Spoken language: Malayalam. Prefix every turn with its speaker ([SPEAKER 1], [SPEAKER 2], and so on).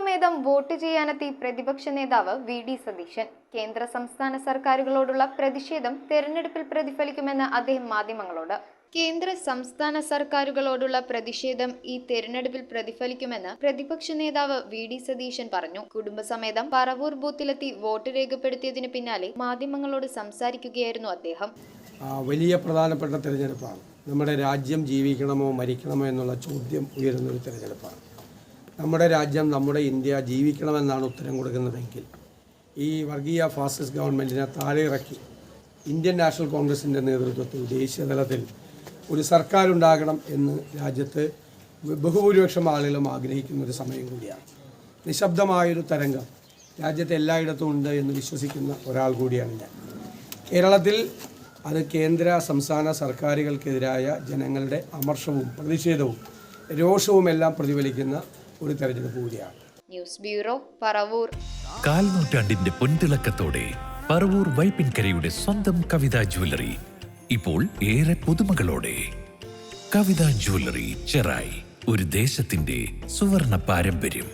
[SPEAKER 1] കുടുംബസമേതം വോട്ട് ചെയ്യാനെത്തി പ്രതിപക്ഷ നേതാവ് വി.ഡി. സതീശൻ. കേന്ദ്ര സംസ്ഥാന സർക്കാരുകളോടുള്ള പ്രതിഷേധം തെരഞ്ഞെടുപ്പിൽ പ്രതിഫലിക്കുമെന്ന് അദ്ദേഹം മാധ്യമങ്ങളോട്. കേന്ദ്ര സംസ്ഥാന സർക്കാരുകളോടുള്ള പ്രതിഷേധം ഈ തെരഞ്ഞെടുപ്പിൽ പ്രതിഫലിക്കുമെന്ന് പ്രതിപക്ഷ നേതാവ് വി.ഡി. സതീശൻ പറഞ്ഞു. കുടുംബസമേതം പറവൂർ ബൂത്തിലെത്തി വോട്ട് രേഖപ്പെടുത്തിയതിന് പിന്നാലെ മാധ്യമങ്ങളോട് സംസാരിക്കുകയായിരുന്നു അദ്ദേഹം.
[SPEAKER 2] വലിയ പ്രധാനപ്പെട്ട തെരഞ്ഞെടുപ്പാണ്. നമ്മുടെ രാജ്യം ജീവിക്കണമോ മരിക്കണമോ എന്നുള്ള ചോദ്യം ഉയരുന്നൊരു തെരഞ്ഞെടുപ്പാണ്. നമ്മുടെ രാജ്യം, നമ്മുടെ ഇന്ത്യ ജീവിക്കണമെന്നാണ് ഉത്തരം കൊടുക്കുന്നതെങ്കിൽ ഈ വർഗീയ ഫാസിസ്റ്റ് ഗവൺമെൻറ്റിനെ താഴെ ഇറക്കി ഇന്ത്യൻ നാഷണൽ കോൺഗ്രസിൻ്റെ നേതൃത്വത്തിൽ ദേശീയ തലത്തിൽ ഒരു സർക്കാരുണ്ടാകണം എന്ന് രാജ്യത്ത് ബഹുഭൂരിപക്ഷം ആളുകളും ആഗ്രഹിക്കുന്നൊരു സമയം കൂടിയാണ്. നിശബ്ദമായൊരു തരംഗം രാജ്യത്ത് എല്ലായിടത്തും ഉണ്ട് എന്ന് വിശ്വസിക്കുന്ന ഒരാൾ കൂടിയാണ് ഞാൻ. കേരളത്തിൽ അത് കേന്ദ്ര സംസ്ഥാന സർക്കാരുകൾക്കെതിരായ ജനങ്ങളുടെ അമർഷവും പ്രതിഷേധവും രോഷവും എല്ലാം പ്രതിഫലിക്കുന്ന ഒരു തെരഞ്ഞെടുപ്പ് കൂടിയാണ്.
[SPEAKER 1] News bureau, Paravur.
[SPEAKER 3] കാൽനൂറ്റാണ്ടിന്റെ പൊൻതിളക്കത്തോടെ പറവൂർ വൈപ്പിൻകരയുടെ സ്വന്തം കവിതാ ജ്വല്ലറി ഇപ്പോൾ ഏറെ പുതുമകളോടെ. കവിതാ ജ്വല്ലറി ചെറായി, ഒരു ദേശത്തിന്റെ സുവർണ പാരമ്പര്യം.